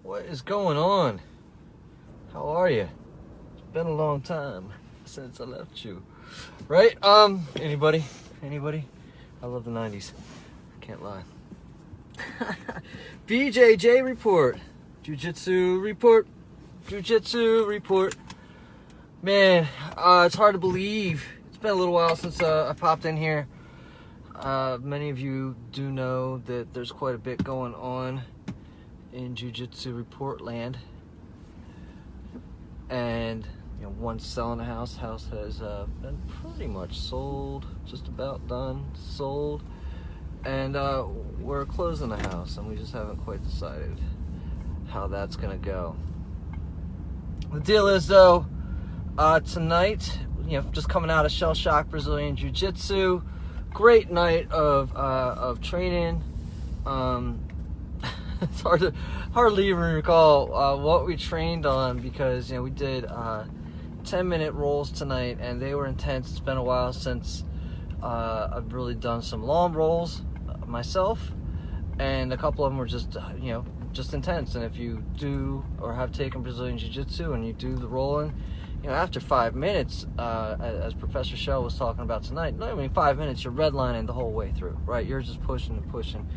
What is going on? How are you? It's been a long time since I left you. Right? Anybody? I love the 90s. Can't lie. BJJ report. Jiu-jitsu report. Man, it's hard to believe. It's been a little while since I popped in here. Many of you do know that there's quite a bit going on in Jiu-Jitsu report land. And once selling a house has been pretty much sold, just about done, sold. And we're closing the house, and we just haven't quite decided how that's gonna go. The deal is though, tonight, just coming out of Shell Shock Brazilian Jiu-Jitsu, great night of training. It's hardly even recall what we trained on, because we did 10-minute rolls tonight, and they were intense. It's been a while since I've really done some long rolls myself, and a couple of them were just intense. And if you do or have taken Brazilian Jiu-Jitsu and you do the rolling, after 5 minutes, as Professor Shell was talking about tonight, 5 minutes, you're redlining the whole way through, right? You're just pushing and pushing,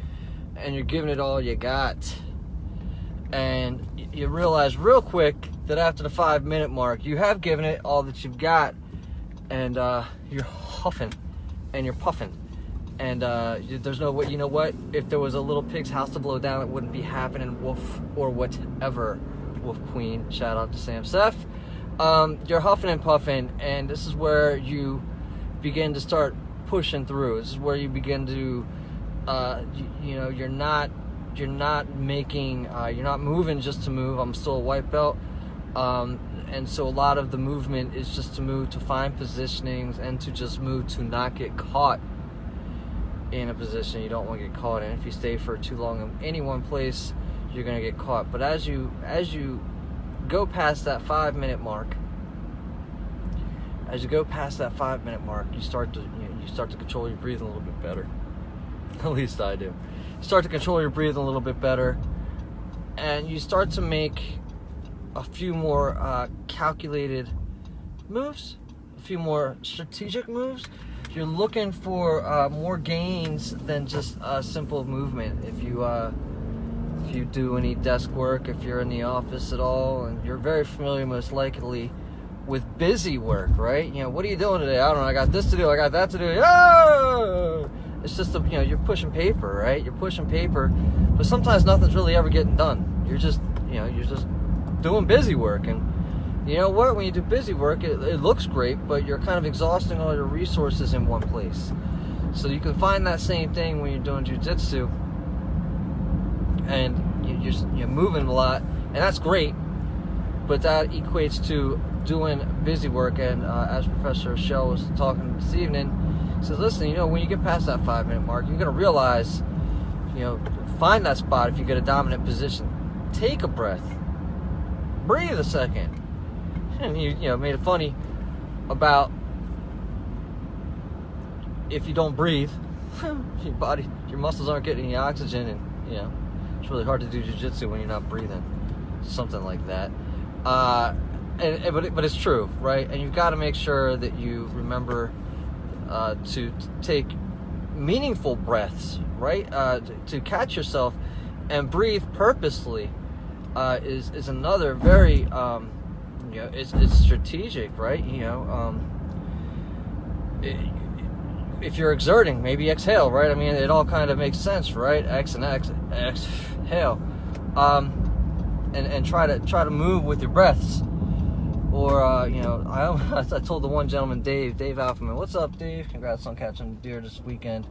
and you're giving it all you got. And you realize real quick that after the 5-minute mark, you have given it all that you've got, and you're huffing and you're puffing. And there's no way, if there was a little pig's house to blow down, it wouldn't be happening, Wolf, or whatever. Wolf Queen, shout out to Sam Seth. You're huffing and puffing, and this is where you begin to start pushing through. This is where you begin to, you're not moving just to move. I'm still a white belt, and so a lot of the movement is just to move, to find positionings, and to just move to not get caught in a position you don't want to get caught in. If you stay for too long in any one place, you're going to get caught. But as you go past that 5-minute mark, you start to control your breathing a little bit better. At least I do. You start to control your breathing a little bit better, and you start to make a few more calculated moves, a few more strategic moves. You're looking for more gains than just simple movement. If you do any desk work, if you're in the office at all, and you're very familiar most likely with busy work, right? What are you doing today? I don't know, I got this to do, I got that to do. Oh! It's just, you're pushing paper, right? You're pushing paper, but sometimes nothing's really ever getting done. You're just doing busy work. And you know what? When you do busy work, it looks great, but you're kind of exhausting all your resources in one place. So you can find that same thing when you're doing jiu-jitsu, and you're moving a lot, and that's great, but that equates to doing busy work. And as Professor Shell was talking this evening, he says, listen, when you get past that 5-minute mark, you're going to realize, find that spot. If you get a dominant position, take a breath, breathe a second. And he made it funny about, if you don't breathe, your muscles aren't getting any oxygen, and it's really hard to do jiu-jitsu when you're not breathing, something like that. But it's true, right? And you've got to make sure that you remember to take meaningful breaths, right? To catch yourself and breathe purposely is another very it's strategic, right? If you're exerting, maybe exhale, right? I mean, it all kind of makes sense, right? Exhale, and try to move with your breaths. Or I told the one gentleman, Dave Alphaman, what's up, Dave? Congrats on catching deer this weekend.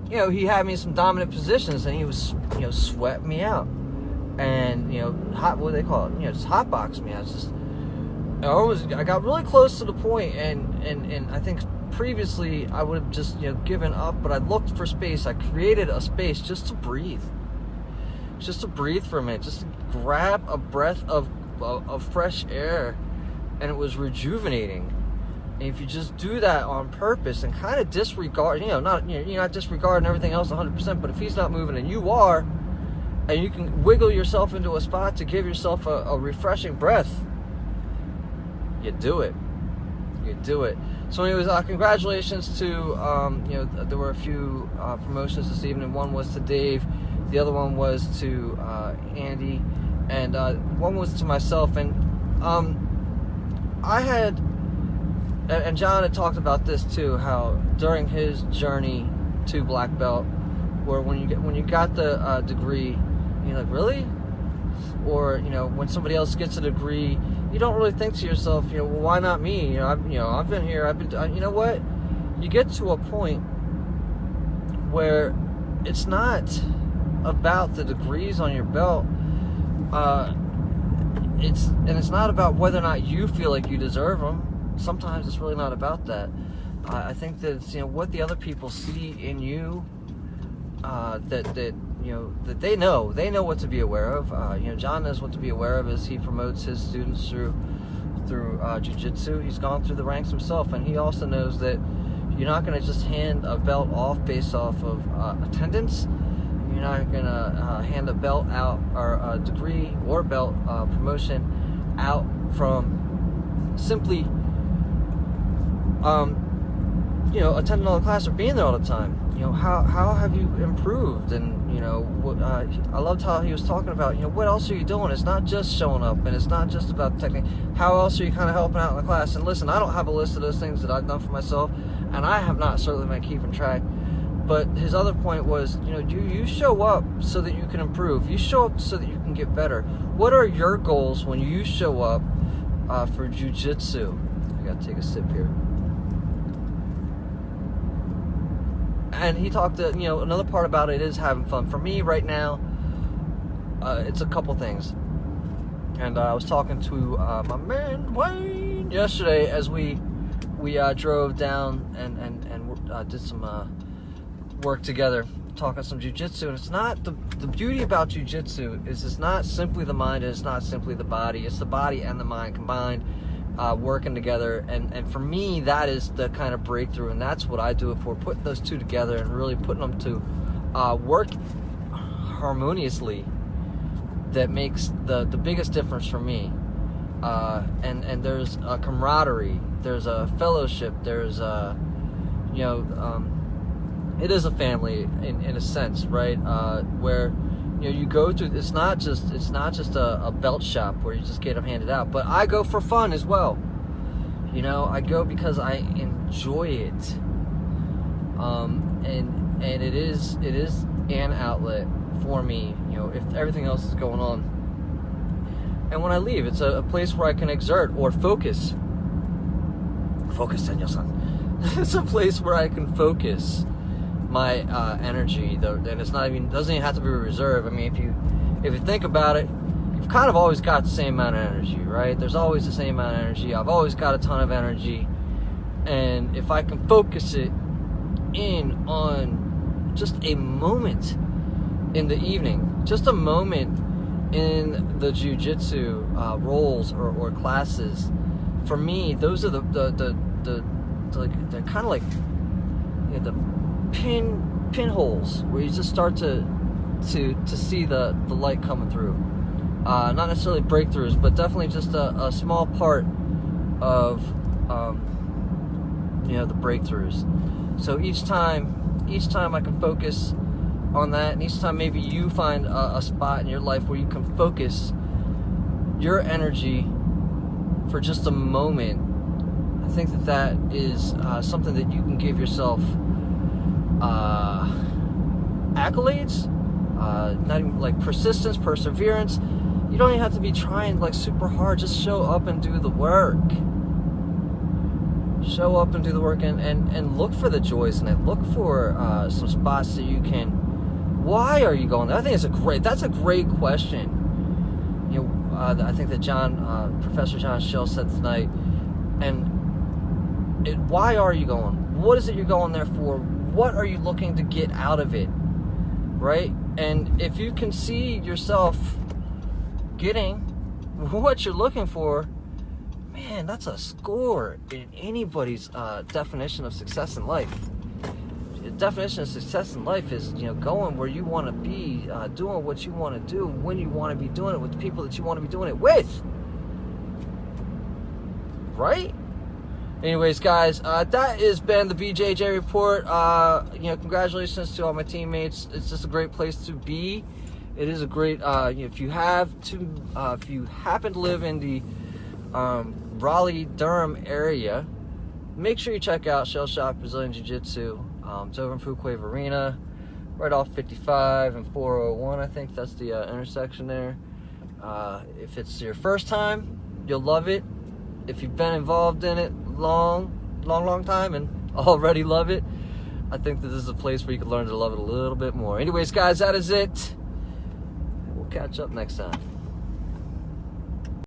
He had me in some dominant positions, and he was sweating me out. And what do they call it? Just hot box me. I got really close to the point, and I think previously I would have just given up, but I looked for space. I created a space just to breathe for a minute, just to grab a breath of fresh air, and it was rejuvenating. And if you just do that on purpose and kind of disregard, you're not disregarding everything else 100%, but if he's not moving and you are, and you can wiggle yourself into a spot to give yourself a refreshing breath, you do it. You do it. So anyways, congratulations to, there were a few promotions this evening. One was to Dave, the other one was to Andy, and one was to myself. And I had, and John had talked about this too, how during his journey to black belt, where when you got the degree, you're like, really? Or when somebody else gets a degree, you don't really think to yourself, well, why not me? I've been here. You know what? You get to a point where it's not about the degrees on your belt. It's not about whether or not you feel like you deserve them. Sometimes it's really not about that. I think that it's, what the other people see in you, that they know what to be aware of. John knows what to be aware of as he promotes his students through jiu-jitsu. He's gone through the ranks himself, and he also knows that you're not going to just hand a belt off based off of attendance. You're not going to hand a belt out, or a degree or belt promotion out from simply attending all the class or being there all the time. How have you improved? And I loved how he was talking about, what else are you doing? It's not just showing up, and it's not just about technique. How else are you kind of helping out in the class? And listen, I don't have a list of those things that I've done for myself, and I have not certainly been keeping track. But his other point was, you show up so that you can improve. You show up so that you can get better. What are your goals when you show up for jiu-jitsu? I gotta take a sip here. And he talked to, another part about it is having fun. For me right now, it's a couple things. And I was talking to my man Wayne yesterday as we drove down and did some work together, talking some jiu-jitsu. And it's not, the beauty about jiu-jitsu is it's not simply the mind, and it's not simply the body. It's the body and the mind combined, working together, and for me that is the kind of breakthrough, and that's what I do if we're putting those two together and really putting them to work harmoniously. That makes the biggest difference for me. And there's a camaraderie, there's a fellowship, there's a it is a family in a sense, right? Where you go through. It's not just a belt shop where you just get them handed out. But I go for fun as well. I go because I enjoy it. And it is an outlet for me. If everything else is going on. And when I leave, it's a place where I can exert or focus. Focus, Daniel-san. It's a place where I can focus my energy, and it's doesn't even have to be reserve. I mean, if you think about it, you've kind of always got the same amount of energy, right? There's always the same amount of energy. I've always got a ton of energy, and if I can focus it in on just a moment in the evening, just a moment in the jiu-jitsu roles or classes, for me, those are the kind of like the pinholes where you just start to see the light coming through. Not necessarily breakthroughs, but definitely just a small part of the breakthroughs. So each time I can focus on that, and each time maybe you find a spot in your life where you can focus your energy for just a moment, I think that is something that you can give yourself accolades, not even like persistence, perseverance. You don't even have to be trying like super hard. Just show up and do the work. Show up and do the work, and look for the joys in it. Look for some spots that you can. Why are you going there? I think that's a great question. I think that Professor John Schell said tonight. And why are you going? What is it you're going there for? What are you looking to get out of it? Right? And if you can see yourself getting what you're looking for, man, that's a score in anybody's definition of success in life. definition of success in life is, going where you want to be, doing what you want to do, when you want to be doing it, with the people that you want to be doing it with. Right? Anyways, guys, that has been the BJJ report. Congratulations to all my teammates. It's just a great place to be. It is a great, if you happen to live in the Raleigh-Durham area, make sure you check out Shell Shock Brazilian Jiu-Jitsu. It's over in Food Wave Arena, right off 55 and 401. I think that's the intersection there. If it's your first time, you'll love it. If you've been involved in it long time and already love it, I think that this is a place where you can learn to love it a little bit more. Anyways, guys, that is it. We'll catch up next time.